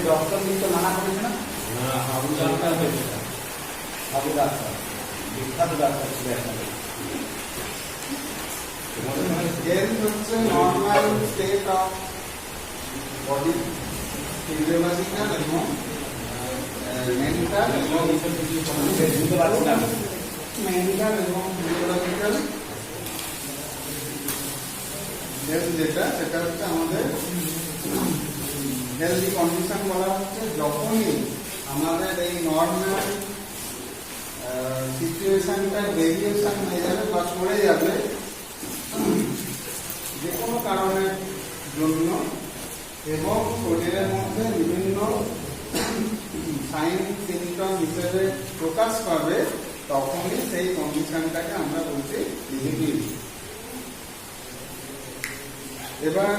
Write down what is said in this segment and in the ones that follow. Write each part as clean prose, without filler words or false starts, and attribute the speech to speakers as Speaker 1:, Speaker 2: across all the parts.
Speaker 1: Doctor কিন্তু মানা করেছে না, আবু ডাক্তার বিখ্যাত ডাক্তার ছিলেন।
Speaker 2: হেলথ হচ্ছে normal state of body, physiological এবং মেন্টাল এবং ফিজিওলজিক্যাল হেলথ যেটা, সেটা হচ্ছে আমাদের হেলথি কন্ডিশন বলা হচ্ছে যখনই আমাদের এই নর্মাল সিচুয়েশনটা ভেরিয়েশন হয়ে যাবে বা সরে যাবে যে কোনো কারণের জন্য এবং শরীরের মধ্যে বিভিন্ন সাইন সিমটম হিসেবে প্রকাশ পাবে, তখনই সেই কন্ডিশনটাকে আমরা বলছি ডিজিজ। এবার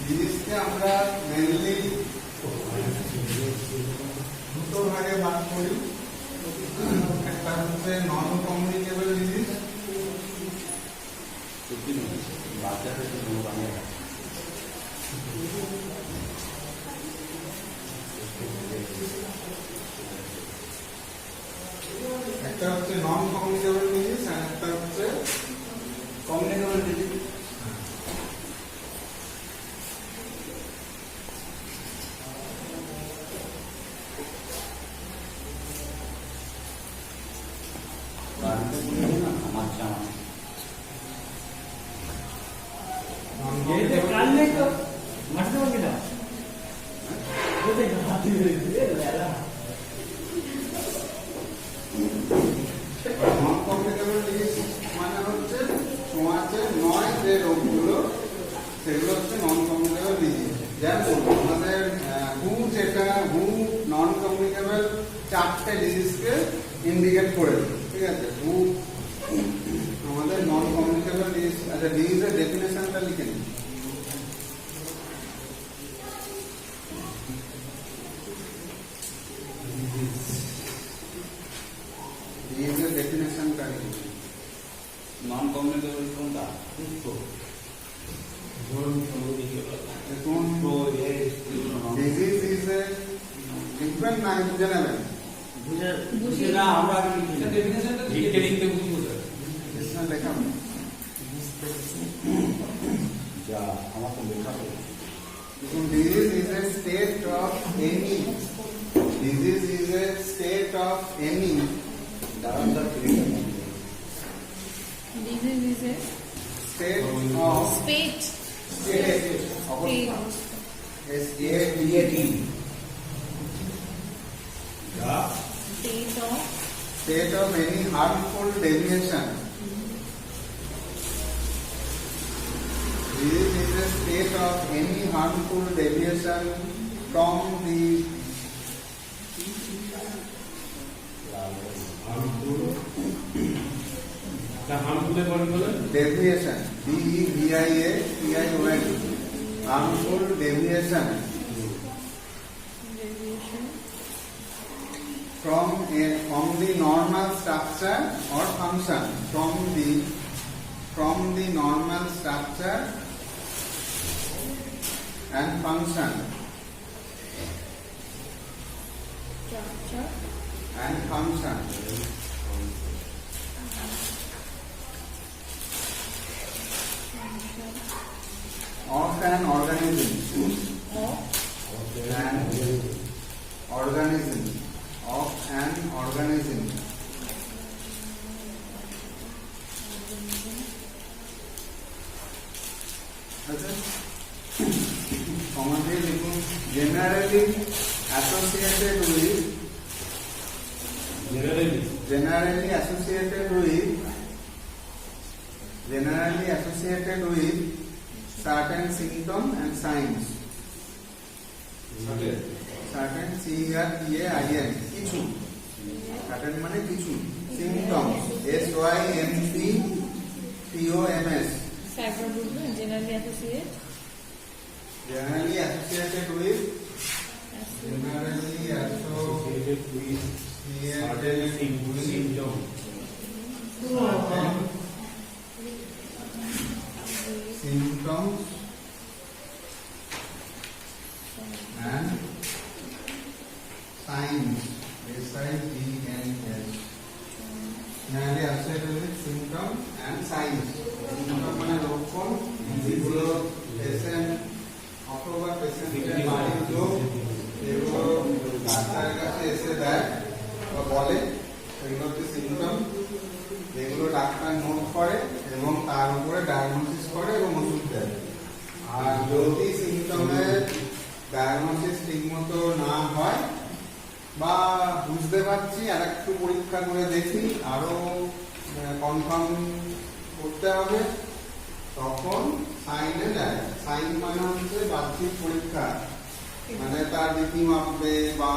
Speaker 2: ডিজিজকে আমরা মেনলি দুটো ভাগে ভাগ করি। একটা হচ্ছে নন কমিউনিকেবল ডিজিজ, একটা হচ্ছে নন কমিউনিকেবল ডিজিজ আর একটা হচ্ছে কমিউনিকেবল ডিজিজ। সেগুলো হচ্ছে নন কমিউনিকেবল ডিজিজ। যেমন আমাদের নন কমিউনিকেবল 4টে ডিজিজকে ইন্ডিকেট করে, ঠিক আছে। আমাদের নন কমিউনিকেবল ডিজিজ, আচ্ছা ডিজিজের ডেফিনেশনটা লিখে নিন। ডিজিজের ডেফিনেশনটা লিখে নিন।
Speaker 1: নন কমিউনিকেবল কোনটা?
Speaker 2: Disease is a different name, বুঝে নেবেন।
Speaker 1: না আমরা ডেফিনেশনটা লিখতে বুঝবো স্যার,
Speaker 2: লেখা
Speaker 1: যা আমার তো লেখা তো।
Speaker 2: Disease is a state of any. Disease is a state of any.
Speaker 3: Disease is a
Speaker 2: state of
Speaker 3: state.
Speaker 2: State of any harmful deviation. Disease is a state of any harmful deviation from the deviation, DEVIATION, harmful deviation from the normal structure or function, from the normal structure and function of an organism, generally associated with certain symptoms and signs. Certain CERTAIN, কিছু, certain মানে কিছু, symptoms, SYMPTOMS,
Speaker 3: একবার বুঝবেন generally associate
Speaker 2: generally associated with symptoms and signs. S-I-G-N-S. Generally associated with symptoms and signs. Symptom মানে লক্ষণ, যেগুলো patient অথবা পেশেন্টের বাড়ির লোক যেগুলো ডাক্তারের কাছে এসে দেয় বা বলে, সেগুলো হচ্ছে সিমটম, যেগুলো ডাক্তার নোট করে এবং তার উপরে ডায়াগনোসিস করে এবং ওষুধ দেয়। আর যদি সিমটমের ডায়াগনোসিস ঠিকমতো না হয় বা বুঝতে পারছি আর একটু পরীক্ষা করে দেখি আরো কনফার্ম করতে হবে, তখন সাইনে যায়। সাইন মানে হচ্ছে বাহ্যিক পরীক্ষা, মানে তার রীতি মাপবে বা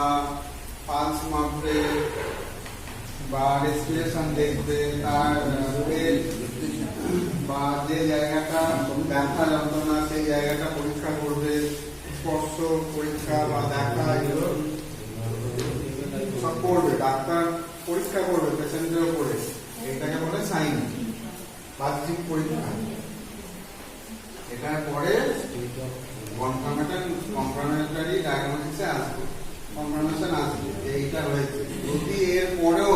Speaker 2: পালস মাপবে বা রেসপিরেশন দেখবে, তার বা যে জায়গাটা ব্যথা যন্ত্রণা সেই জায়গাটা পরীক্ষা করবে, স্পর্শ পরীক্ষা বা দেখা এগুলো সব করবে, ডাক্তার পরীক্ষা করবে পেশেন্টের উপরে। এটাকে বলে সাইন, বাহ্যিক পরীক্ষা। এটার পরে কনফার্মেটরি ডায়াগনোসিসে আসবে, কনফার্মেশন আসবে যে এইটা হয়েছে। যদি এর পরেও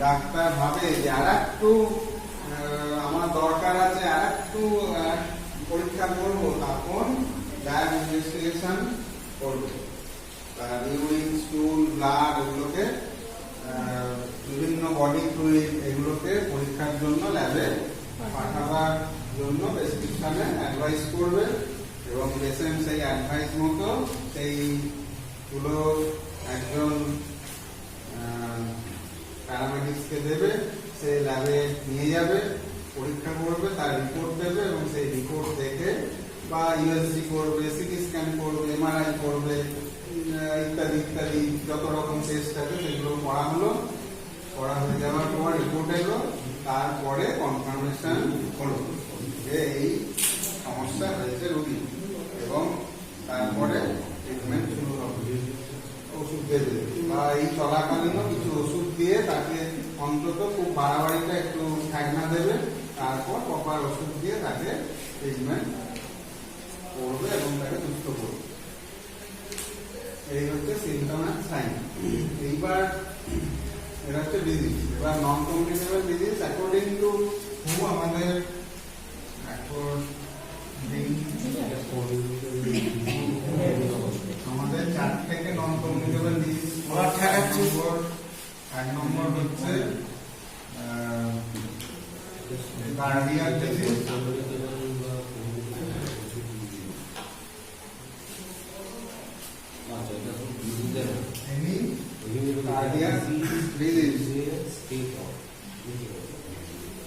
Speaker 2: ডাক্তার ভাবে যে আর একটু আমার দরকার আছে, আর একটু পরীক্ষা করবো, তখন ল্যাব ইনভেস্টিগেশন করবে। ইউরিন, স্টুল, ব্লাড এগুলোকে বিভিন্ন বডি ফ্লুইড এগুলোকে পরীক্ষার জন্য ল্যাবে পাঠাবার জন্য প্রেসক্রিপশনে অ্যাডভাইস করবে এবং পেশেন্ট সেই অ্যাডভাইস মতো সেইগুলো একজন প্যারামেডিক্সকে দেবে, সে ল্যাবে নিয়ে যাবে, পরীক্ষা করবে, তার রিপোর্ট দেবে এবং সেই রিপোর্ট দেখে বা ইউএসজি করবে, সিটি স্ক্যান করবে, এমআরআই করবে, ইত্যাদি ইত্যাদি যত রকম টেস্ট আছে সেগুলো করা হলো। করা হয়ে যাওয়ার পর রিপোর্ট এলো, তারপরে কনফার্মেশন হলো যে এই সমস্যা হয়েছে রোগী, এবং তারপরে ট্রিটমেন্ট শুরু হবে। ওষুধ দেবে বা এই চলাকালীনও কিছু ওষুধ দিয়ে তাকে অন্তত খুব বাড়াবাড়িটা একটু ঠেকনা দেবে, তারপর প্রপার ওষুধ দিয়ে তাকে ট্রিটমেন্ট করবে এবং তাকে সুস্থ করবে। এই হচ্ছে সিমটম অ্যান্ড সাইন। এইবার এটা হচ্ছে ডিজিজ। এবার non communicable disease according to হু আমাদের আমাদের 4 থেকে নন কমিউনিকেবল ডিজিজ। এক নম্বর হচ্ছে cardiac disease, any cardiac disease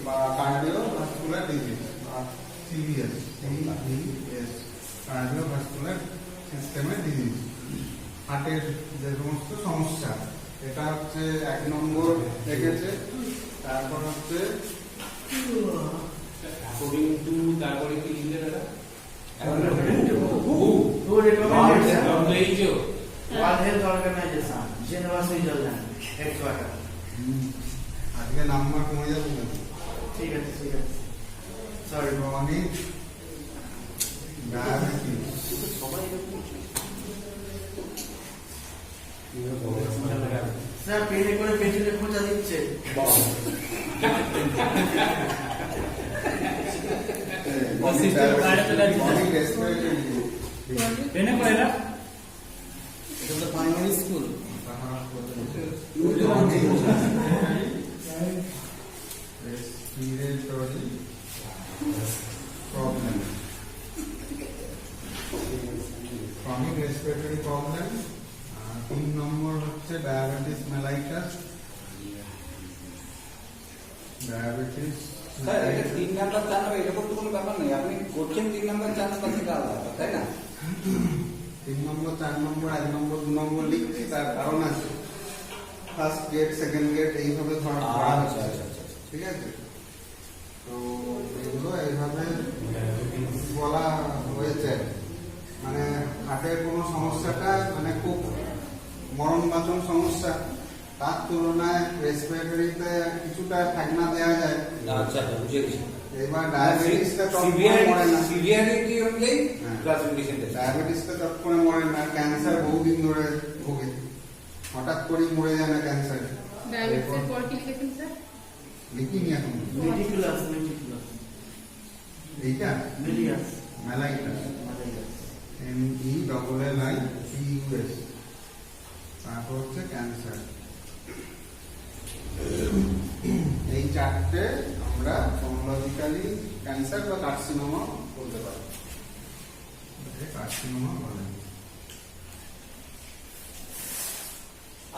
Speaker 2: বা cardiovascular disease বা CVS, cardiovascular সিস্টেমের ডিজিজ, হার্টের যে সমস্ত সমস্যা, এটা হচ্ছে 1 নম্বর দেখেছে। তারপর হচ্ছে
Speaker 1: according to তারপরে কি লিখে দাদা
Speaker 4: World Health Organization, Geneva, Switzerland, headquarter.
Speaker 2: আজকে নাম্বার কমে যাবে না?
Speaker 4: ঠিক আছে, ঠিক আছে।
Speaker 2: সরি, ক্রনিক ডায়াবেটিস,
Speaker 4: স্যার পেনে করে পেছনে খোঁজা দিচ্ছে।
Speaker 2: ক্রনিক রেসপিরেটরি
Speaker 5: পেনে করে না
Speaker 1: এটা তো primary school.
Speaker 2: respiratory problem, chronic respiratory problem। 3 নম্বর হচ্ছে ডায়াবেটিস মেলাইটাস, ডায়াবেটিস।
Speaker 1: স্যার এটা 3 নাম্বার 4 নাম্বার এটা করতে কোনো ব্যাপার নেই, আপনি করছেন 3 নাম্বার 4 নাম্বার থেকে আলাদা, তাই না?
Speaker 2: 3 নম্বর 4 নম্বর 1 নম্বর 2 নম্বর লিখছি, তার কারণ আছে। ফার্স্ট গেট, সেকেন্ড গেট এইভাবে ধরা
Speaker 1: আচ্ছা আচ্ছা আচ্ছা,
Speaker 2: ঠিক আছে। তো এগুলো এইভাবে বলা হয়েছে, মানে হার্টের কোনো সমস্যাটা মানে খুব মরণবাচন সমস্যা, তার তুলনায় রেসপিরেটরিতে কিছুটা ঠাকনা দেওয়া যায়।
Speaker 1: আচ্ছা বুঝে গেছি।
Speaker 2: এবার ডায়াবেটিসটা চটকরে মরে না,
Speaker 1: সিভিয়ারিটি অনুযায়ী
Speaker 2: হ্যাঁ।
Speaker 1: ক্লাসিফিকেশনটা।
Speaker 2: ডায়াবেটিসটা চটকরে মরে না, ক্যান্সার বহুদিন ধরে ভোগে, হঠাৎ করেই মরে যায় না ক্যান্সার।
Speaker 3: ডায়াবেটিসের পর কি লিখেছেন স্যার?
Speaker 2: লিখিনি এখন
Speaker 4: মেডিকুলাস
Speaker 2: এইটা
Speaker 4: মিলিয়াস
Speaker 2: মেলাইটাস, MELLITUS, তারপর হচ্ছে ক্যান্সার। এই চারটে আমরা ফর্মোলজিক্যালি ক্যান্সার বা কার্সিনোমা বলতে পারি। কার্সিনোমা বলে।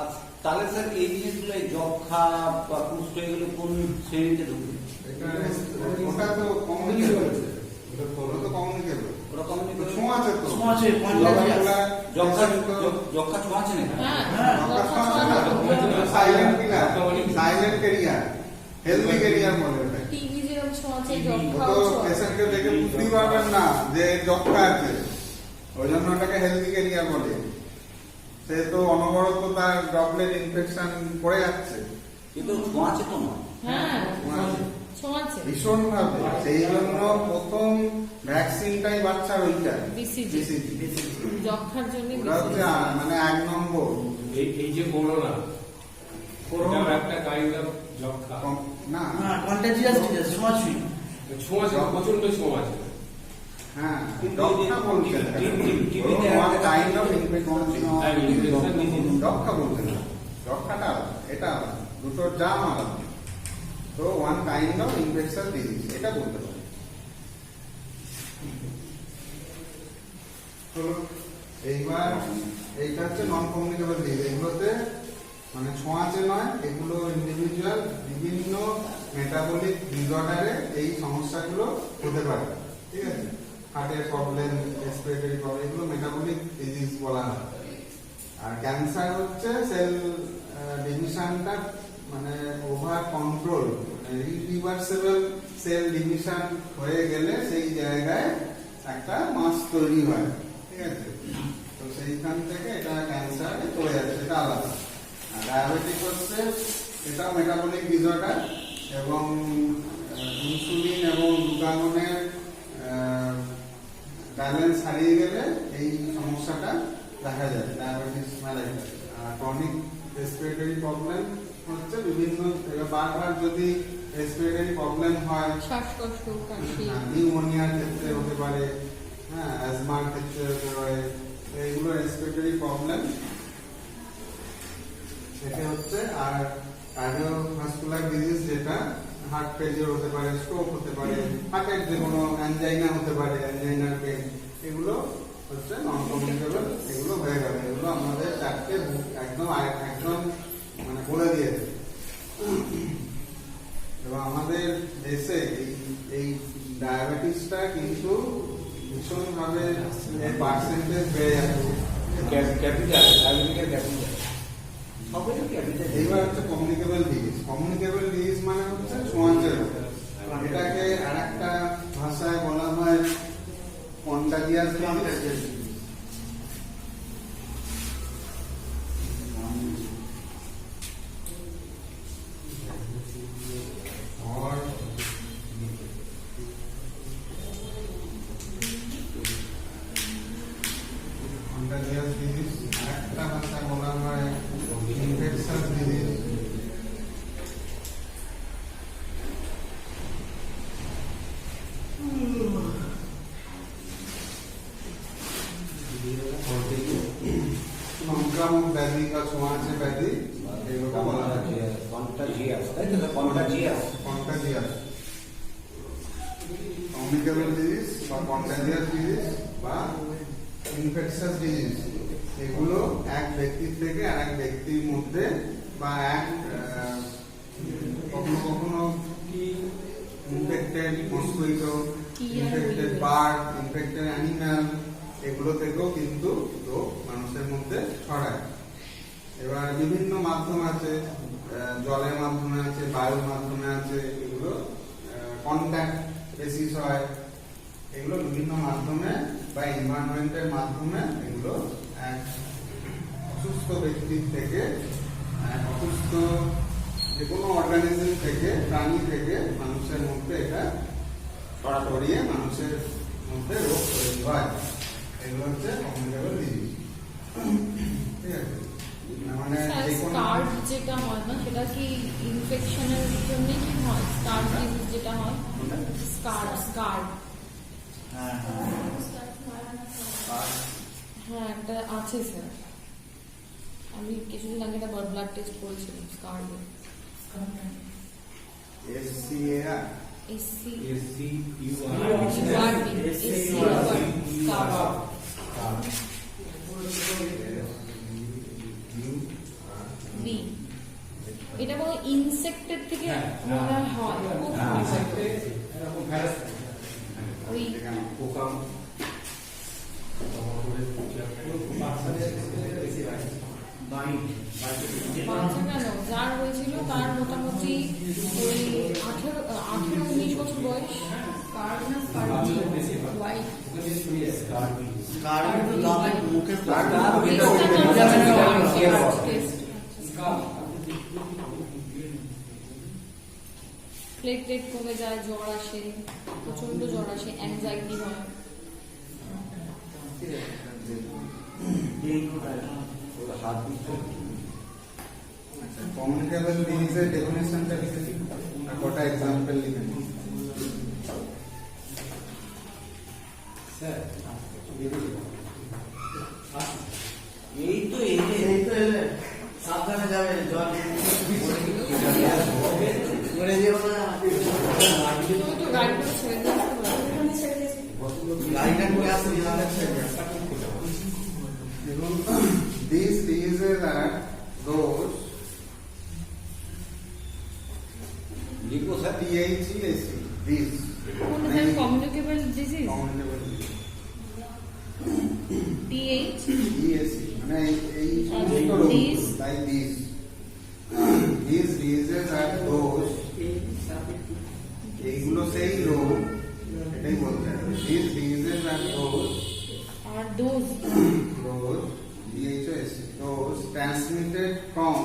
Speaker 1: আচ্ছা তাহলে স্যার এই জিনিসগুলো এই যক্ষা বা কুষ্ঠ এগুলো কোন শ্রেণীতে ঢুকবে?
Speaker 2: ওটা তো কমিউনিকেবল, ওটা তো কমিউনিকেবল,
Speaker 1: ওরা কমিউনিকেবল
Speaker 2: ছোঁয়াচে তো,
Speaker 4: ছোঁয়াচে,
Speaker 1: যক্ষা যক্ষা ছোঁয়াছে না?
Speaker 3: হ্যাঁ,
Speaker 2: silent killer, silent career, healthy career বলে ওটা।
Speaker 3: টিভি যেরকম ছোঁয়াচে
Speaker 2: ও
Speaker 3: যক্ষাও
Speaker 2: তো
Speaker 3: ছোঁয়াচে।
Speaker 2: পেশেন্টকে দেখে বুঝতেই পারবেন না যে যক্ষা আছে, ওই জন্য ওটাকে হেলদি ক্যারিয়ার বলে। সে তো অনবরত তার ড্রপলেট ইনফেকশন করে যাচ্ছে,
Speaker 1: কিন্তু ছোঁয়াছে তো নয়।
Speaker 3: হ্যাঁ,
Speaker 2: ছোঁয়াচে।
Speaker 3: ছোঁয়াচে।
Speaker 2: ভীষণ ভাবে, সেই জন্য প্রথম ভ্যাকসিনটাই বাচ্চার ওইটা
Speaker 3: BCG।
Speaker 2: BCG।
Speaker 3: যক্ষার জন্য
Speaker 2: ওটা হচ্ছে মানে 1 নম্বর।
Speaker 6: এই যে করোনা ওটাও একটা কাইন্ড অফ যক্ষা।
Speaker 2: না
Speaker 4: না কন্টাজিয়াস ডিজিজ ছোঁয়াছুঁই
Speaker 6: ছোঁয়া আছে, প্রচন্ড ছোঁয়া আছে।
Speaker 2: হ্যাঁ,
Speaker 1: কিন্তু
Speaker 2: যক্ষা বলতে না।
Speaker 1: টিভিতে
Speaker 2: one kind of infection,
Speaker 6: হ্যাঁ, infection।
Speaker 2: যক্ষা বলতে না, যক্ষাটা আলাদা, এটা আলাদা, দুটোর জাম আলাদা। তো one kind of infection disease এটা বলতে পারি। তো এইবার এইটা হচ্ছে নন কমিউনিকেবল ডিজিজ। এগুলোতে মানে ছোঁয়াচে নয়, এগুলো ইন্ডিভিজুয়াল বিভিন্ন মেটাবলিক ডিসঅর্ডারে এই সমস্যাগুলো হতে পারে, ঠিক আছে? হার্টের প্রবলেম, রেসপিরেটরি প্রবলেম, এগুলো মেটাবলিক ডিজিজ বলা হয়। আর ক্যান্সার হচ্ছে সেল ডিভিশনটা মানে ওভার কন্ট্রোল, মানে ইরিভার্সিবল সেল ডিভিশন হয়ে গেলে সেই জায়গায় একটা মাস তৈরি হয়, ঠিক আছে? তো সেইখান থেকে এটা ক্যান্সারে চলে যাচ্ছে, এটা আলাদা। আর ডায়াবেটিক হচ্ছে এটাও মেটাবলিক ডিসঅর্ডার, এবং ইনসুলিন এবং গ্লুকাগনের ব্যালেন্স হারিয়ে গেলে এই সমস্যাটা দেখা যায়, ডায়াবেটিস মেলাইটাস। আর ক্রনিক রেসপিরেটরি প্রবলেম হচ্ছে বিভিন্ন, বারবার যদি রেসপিরেটরি প্রবলেম হয়,
Speaker 3: শ্বাসকষ্ট, কাশি,
Speaker 2: নিউমোনিয়ার ক্ষেত্রে হতে পারে, হ্যাঁ, অ্যাজমার ক্ষেত্রে হতে পারে, এইগুলো রেসপিরেটরি প্রবলেম এটা হচ্ছে। আর কার্ডিওভাস্কুলার ডিজিজ যেটা হার্ট ফেলিওর হতে পারে, স্ট্রোক হতে পারে, হার্টের যে কোনো অ্যানজাইনা হতে পারে, অ্যানজাইনার পেন, এগুলো হচ্ছে নন কমিউনিকেবল। এগুলো হয়ে গেল, এগুলো আমাদের চারটে একদম মানে বলে দিয়েছে। এবং আমাদের দেশে এই ডায়াবেটিসটা কিন্তু ভীষণ ভাবে পার্সেন্টেজ বেড়ে যাচ্ছে।
Speaker 1: ক্যাপিটাল ডায়াবেটিকের ক্যাপিটাল সবই ক্যাপিটাল।
Speaker 2: এইবার হচ্ছে কমিউনিকেবল ডিজিজ। কমিউনিকেবল ডিজিজ মানে হচ্ছে ছোঁয়াচে রোগ। এটাকে আরেকটা ভাষায় বলা হয় কন্টাজিয়াস ডিজিজ। কন্টাজিয়াস ডিজিজ, আরেকটা ভাষায় বলা হয় ইনফেকশাস ডিজিজ। সংক্রামক ব্যাধি বা ছোঁয়াচে ব্যাধি এগুলো বলা হয়
Speaker 1: কন্টাজিয়াস, তাই তো কন্টাজিয়াস।
Speaker 2: কন্টাজিয়াস, কমিউনিকেবল ডিজিজ বা কন্টাজিয়াস ডিজিজ বা ইনফেকশাস ডিজিজ, এগুলো এক ব্যক্তির থেকে আরেক ব্যক্তির মধ্যে বা কখনো কখনো infected mosquito, infected bird, infected animal, এগুলো থেকেও কিন্তু রোগ মানুষের মধ্যে ছড়ায়। এবার বিভিন্ন মাধ্যম আছে, জলের মাধ্যমে আছে, বায়ুর মাধ্যমে আছে, এগুলো এগুলো বিভিন্ন মাধ্যমে বা এনভায়রনমেন্টের মাধ্যমে এগুলো এক অসুস্থ ব্যক্তির থেকে অসুস্থ যে কোনো অর্গানিজম থেকে প্রাণী থেকে মানুষের মধ্যে এটা ছড়িয়ে মানুষের মধ্যে রোগ তৈরি হয়। এগুলো হচ্ছে কমিউনিকেবল ডিজিজ। ঠিক আছে, মানে যে কোনো
Speaker 3: স্কার্ড যেটা হয় না সেটা কি ইনফেকশনের জন্য কি হয়? স্কার্ড ডিজিজ যেটা হয়, স্কার্ড
Speaker 4: হ্যাঁ হ্যাঁ
Speaker 3: হ্যাঁ একটা আছে স্যার, আমি কিছুদিন আগে একটা ব্লাড টেস্ট করেছিলাম স্কার্ড
Speaker 2: SCAR
Speaker 3: এসসি বি। এটা কোনো ইনসেক্টের থেকে মনে হয় ওই বাচ্চা কেন যার হয়েছিল তার মোটামুটি ওই 18-19 বছর বয়স। কার না হোয়াইট
Speaker 4: কার কিন্তু দাঁতের মুখের
Speaker 3: প্লেটলেট কমে যায়, জ্বর আসে, প্রচন্ড জ্বর আসে, অ্যাংজাইটি হয়।
Speaker 2: কমিউনিকেবল ডিজিজের ডেফিনেশনটা লিখে দিন, কটা এক্সাম্পল লিখে দিন।
Speaker 4: এই তো এলে সাবধানে যাবে, জল পড়ে যেও না।
Speaker 3: তুমি তো গাড়ি করে ছেড়ে দিয়ে আসতে পারো।
Speaker 4: গাড়িটা করে আসতে যাবে।
Speaker 2: These diseases are those
Speaker 1: লিখো sir.
Speaker 2: THEAC, these
Speaker 3: communicable disease
Speaker 2: communicable disease।
Speaker 3: TH
Speaker 2: THEAC মানে এই সমস্ত রোগ
Speaker 3: These?
Speaker 2: like these diseases are those, এইগুলো সেই রোগ, এটাই বলতে হবে। These diseases are those
Speaker 3: are those
Speaker 2: DHOS, those transmitted from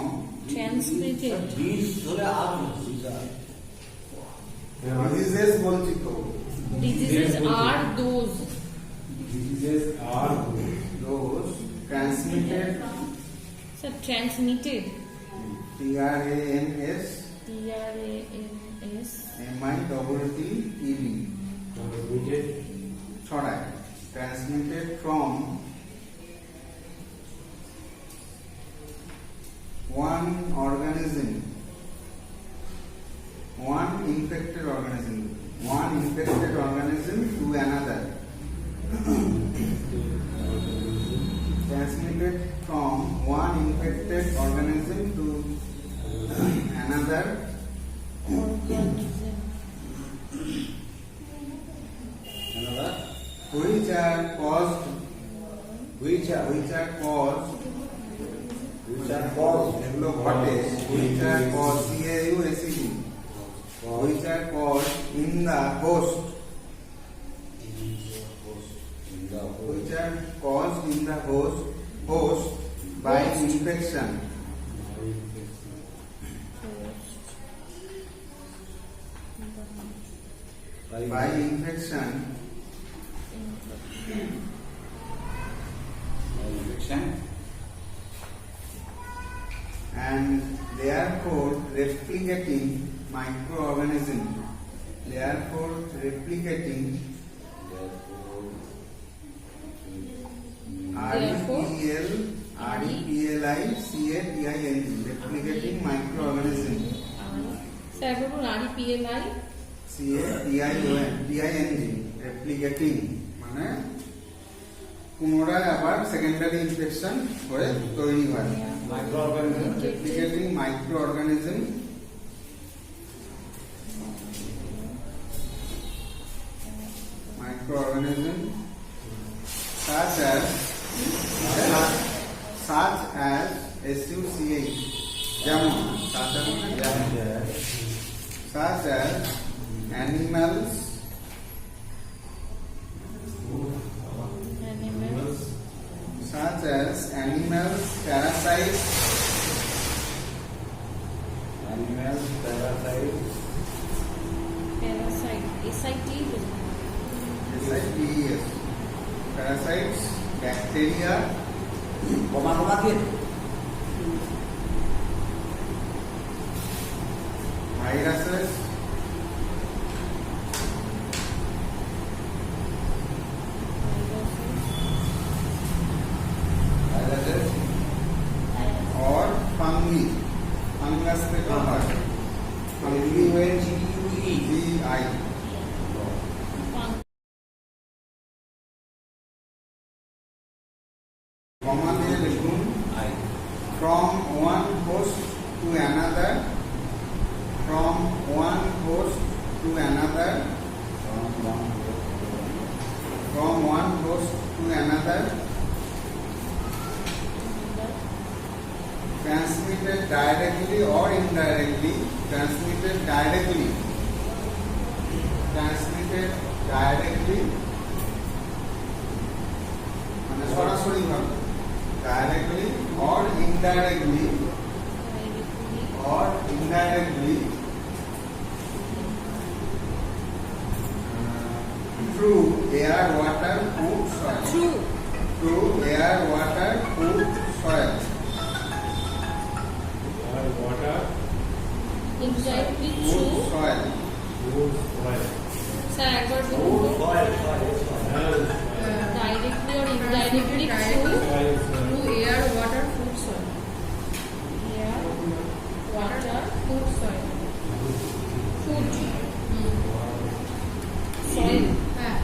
Speaker 3: transmitted
Speaker 1: বীজ ধরে আর
Speaker 2: diseases বলছি তো,
Speaker 3: diseases are those
Speaker 2: those transmitted
Speaker 3: sir transmitted
Speaker 2: TRANS
Speaker 3: TRANS
Speaker 2: MITTED ছড়ায়, transmitted from one organism, one infected organism to another, transmitted from one infected organism to another
Speaker 3: organism
Speaker 2: which are caused এগুলো ঘটে, which are caused CAUSED, which are caused in the host, which are caused in the host by infection, by infection and therefore replicating microorganism, replicating microorganism,
Speaker 3: sir বলুন REPLI
Speaker 2: replicating মানে পুনরায় আবার secondary infection হয়ে তৈরি হয়। replicating microorganism such as SUCH, যেমন such as animals parasites,
Speaker 1: Animals, parasites,
Speaker 3: Parasite SIT
Speaker 2: SITES, parasites, bacteria,
Speaker 1: কমা দিয়ে
Speaker 2: viruses,
Speaker 1: viruses,
Speaker 2: or fungi. Fungus से कहा है fungi
Speaker 1: FUNGUE,
Speaker 2: GI. कॉमा দিয়ে লিখুন
Speaker 1: I,
Speaker 2: from one host to another, from one host to another, from one host to another, transmitted directly or indirectly, transmitted directly, মানে সরাসরি ভাবে directly or indirectly through air, water, food, soil.
Speaker 3: True
Speaker 2: Through air, water, food, soil.
Speaker 6: water,
Speaker 3: indirectly true
Speaker 2: Food, soil.
Speaker 6: food, soil,
Speaker 3: sir একবার বলুন তো directly or indirectly true
Speaker 6: soil,
Speaker 7: through air, water, food, soil.
Speaker 3: Air water food soil food soil
Speaker 7: হ্যাঁ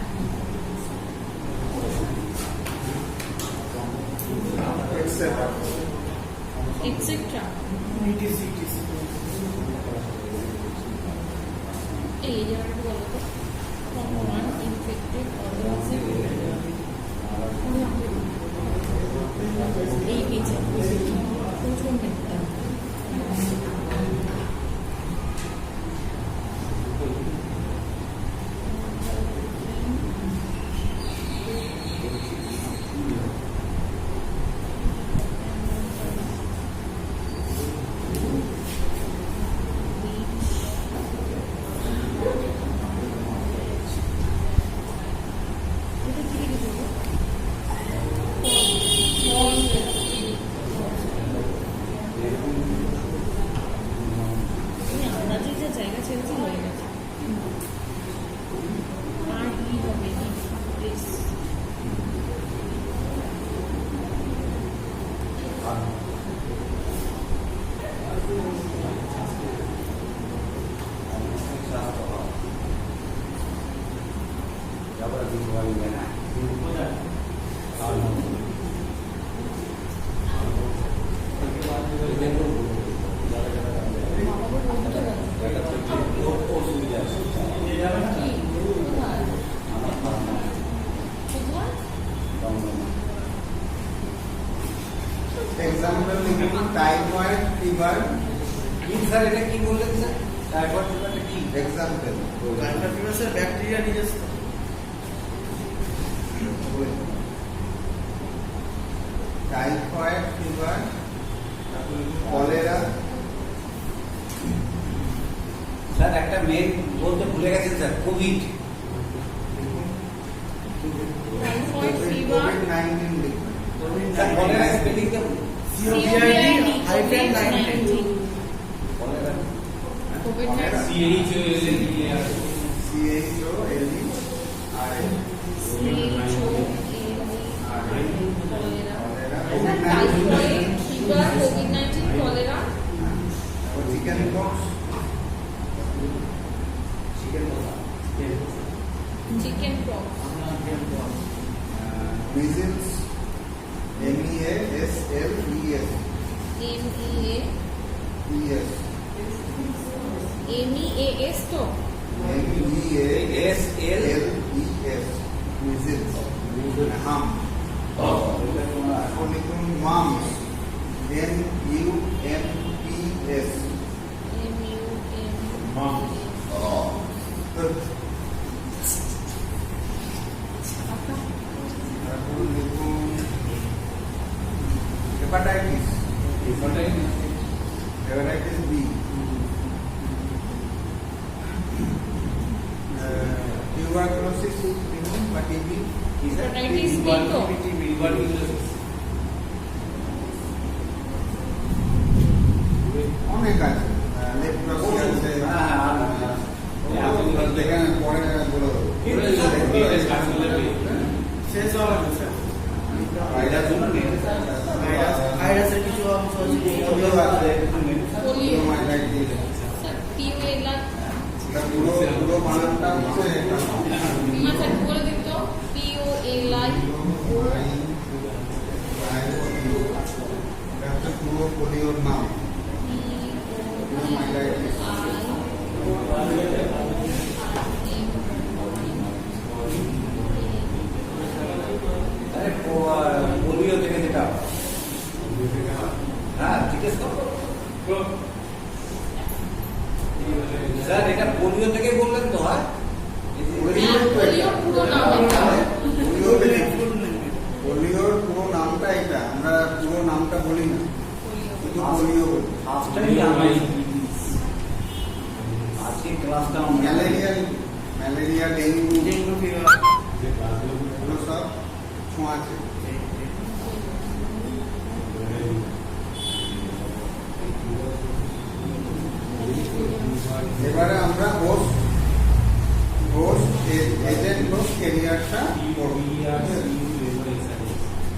Speaker 2: Etc.
Speaker 3: Etcetera এই জায়গাটা বলো তো from one infected organism এই পেজে প্রথম পেজটা এটা কি লিখে দেবো আমরা যে জায়গা ছেড়েছি হয়ে গেছে আর ই হবে প্লিজ বাবা বলতে গেল কি কোথায় কোথায়
Speaker 2: Example লিখুন typhoid fever.
Speaker 1: স্যার এটা কি বললেন স্যার টাইফয়েড ফিভারটা কি
Speaker 2: Example.
Speaker 4: স্যার ব্যাকটেরিয়া নিজস্ব
Speaker 2: Typhoid fever. Cholera.
Speaker 1: স্যার একটা মেয়ে বলতে ভুলে গেছেন sir Covid
Speaker 3: typhoid fever
Speaker 2: COVID-19 লিখুন।
Speaker 1: স্যার কলেরা স্পেলিং দেব
Speaker 4: COVID-19
Speaker 1: cholera
Speaker 2: Cholera.
Speaker 6: CHOLER,
Speaker 3: typhoid fever COVID-19 cholera
Speaker 2: Chicken pox.
Speaker 3: Chicken pox
Speaker 2: Measles. MEASLES.
Speaker 3: MEAS MEAS তো
Speaker 2: MEASLES. Measles. Ham. এখন লিখুন mumps. MUMPS.
Speaker 3: MUM
Speaker 2: এখন লিখুন hepatitis. Hepatitis B. Tuberculosis, বা TB,
Speaker 3: Hepatitis B তো?
Speaker 2: অনেক আছে, leprosy আছে, যেখানে পরে বলে দেবো।
Speaker 4: শেষ হওয়া লাগবে স্যার
Speaker 1: এটার জন্য নেই।
Speaker 4: ভাইরাসের কিছু অংশ আছে
Speaker 2: পোলিও আছে,
Speaker 3: পোলিও
Speaker 2: পোলিওমাইলাইটিস।
Speaker 3: স্যার পিওএলা
Speaker 2: এটা পুরো বানানটা হচ্ছে এটা।
Speaker 3: স্যার বলে দিন তো পিওএলআই
Speaker 2: এটা হচ্ছে পুরো পোলিওর নাম। পোলিওমাইলাইটিস।
Speaker 1: আরে পোলিও থেকে যেটা হ্যাঁ জিজ্ঞেস করো স্যার, এটা পোলিও থেকে বললেন তো হয়?
Speaker 3: পোলিও পুরো নাম একটা
Speaker 2: পোলিওর পুরো নামটা এটা, আমরা পুরো নামটা বলি না, শুধু পোলিও বলি।
Speaker 1: আজকে ক্লাসটা
Speaker 2: ম্যালেরিয়া, ডেঙ্গু,
Speaker 4: ডেঙ্গু ফিভার
Speaker 2: এগুলো সব ছোঁয়াচে। এবারে আমরা হোস্ট এজেন্ট হোস্ট ক্যারিয়ারটা করব।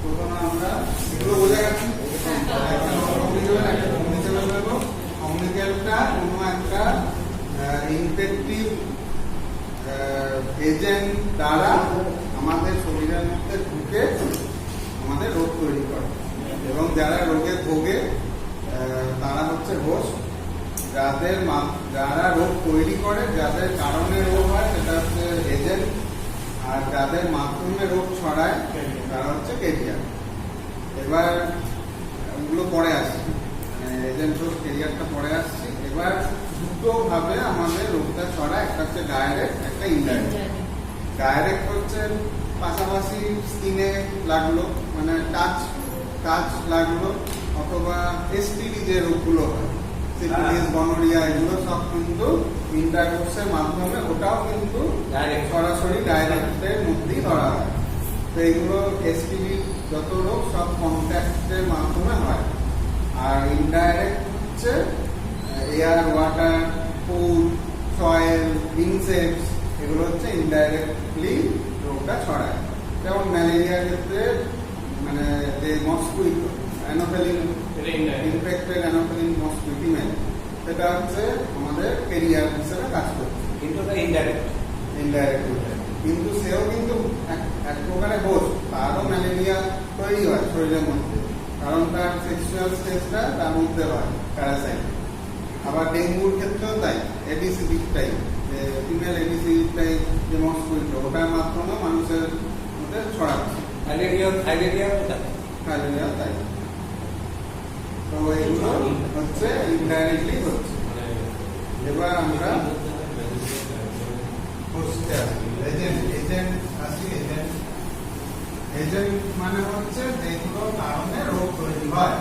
Speaker 2: প্রথমে আমরা এগুলো বোঝা গেছে, কমিউনিকেটটা কোনো একটা ইনফেক্টিভ এজেন্ট দ্বারা আমাদের শরীরের মধ্যে ঢুকে আমাদের রোগ তৈরি করে, এবং যারা রোগে ভোগে তারা হচ্ছে হোস্ট। যারা রোগ তৈরি করে, যাদের কারণে রোগ হয় সেটা হচ্ছে এজেন্ট, আর যাদের মাধ্যমে রোগ ছড়ায় তারা হচ্ছে ক্যারিয়ার। এবার ওগুলো পরে আসছে, এজেন্ট হোস্ট ক্যারিয়ারটা পরে আসছে। এবার দুটো ভাবে আমাদের রোগটা ছড়ায়, একটা হচ্ছে ডাইরেক্ট, একটা ইনডাইরেক্ট। ডাইরেক্ট হচ্ছে পাশাপাশি স্কিনে লাগলো, মানে টাচ লাগলো, অথবা এসটিডি যে রোগগুলো হয়, সিফিলিস, গনোরিয়া, এগুলো সব কিন্তু ইন্টারকোর্সের মাধ্যমে, ওটাও কিন্তু সরাসরি ডাইরেক্টের মধ্যেই ধরা হয়। তো এইগুলো এসটিডি যত রোগ সব কন্ট্যাক্টের মাধ্যমে হয়। আর ইনডাইরেক্ট হচ্ছে air, water, food, soil, insects, এগুলো হচ্ছে ইনডাইরেক্টলি রোগটা ছড়ায়। যেমন ম্যালেরিয়ার ক্ষেত্রে মানে যে মস্কুইটো, অ্যানোফেলিন ইনফেক্টেড অ্যানোফেলিন মস্কুইটো, সেটা হচ্ছে আমাদের ক্যারিয়ার হিসেবে কাজ করছে,
Speaker 1: কিন্তু এটা ইনডাইরেক্ট।
Speaker 2: কিন্তু সেও কিন্তু এক প্রকারে হোস্ট, তারও ম্যালেরিয়া তৈরি হয় শরীরের মধ্যে, কারণ তার সেক্সুয়াল স্টেজটা তার মধ্যে হয় প্যারাসাইট। আবার ডেঙ্গুর ক্ষেত্রেও তাই, এডিসিডিকটাই, যে ফিমেল এডিসিডিকটাই যে মস্কুইটো, ওটার মাধ্যমে মানুষের মধ্যে ছড়াচ্ছে। ফাইলেরিয়া তাই। তো এইগুলো হচ্ছে ইনডাইরেক্টলি হচ্ছে। এবার আমরা এজেন্ট মানে হচ্ছে যেগুলো কারণে রোগ তৈরি হয়,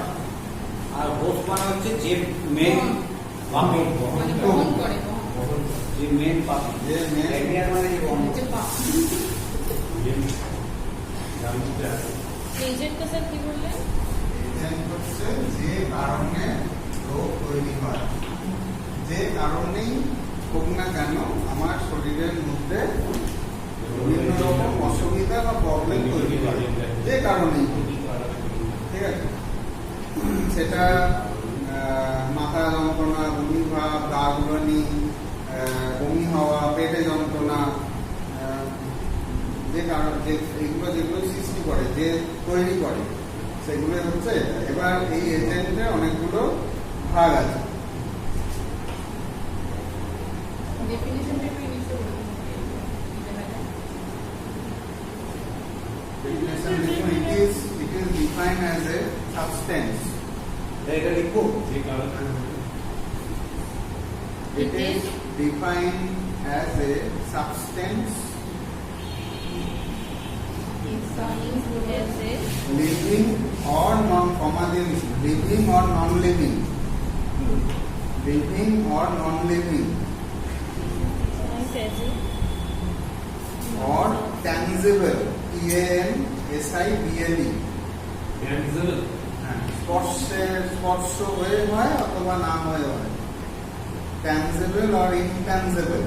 Speaker 1: আর হোস্ট মানে হচ্ছে যে মেন
Speaker 3: মানে বহন করে
Speaker 1: যে মেন পাপি,
Speaker 2: যে মেন
Speaker 1: ক্যারিয়ার মানে যে বহন
Speaker 3: যে এজেন্টটা স্যার কি বললেন?
Speaker 2: এজেন্ট হচ্ছে যে কারণে রোগ তৈরি হয়, যে কারণেই হোক না কেন আমার শরীরের মধ্যে বিভিন্ন রকম অসুবিধা বা প্রবলেম তৈরি হয়, যে কারণেই, ঠিক আছে। সেটা মাথা যন্ত্রণা, বমি ভাব, গা গুলানি, বমি হওয়া, পেটে যন্ত্রণা, যে কারণ এইগুলো যেগুলো সৃষ্টি করে, যে তৈরি করে, সেগুলো হচ্ছে। এবার এই এজেন্টে অনেকগুলো ভাগ আছে।
Speaker 3: ডেফিনিশনটা একটু ইংলিশে বলুন।
Speaker 2: It is defined as a substance.
Speaker 1: এটা লিখবো।
Speaker 2: It is defined as a substance
Speaker 3: Defined as a
Speaker 2: living living or non comma দিয়ে living or non living, living or non living or tangible, TANSIBLE,
Speaker 6: Tangible.
Speaker 2: স্পর্শ হয়ে হয় অথবা না হয়ে হয়, tangible or intangible.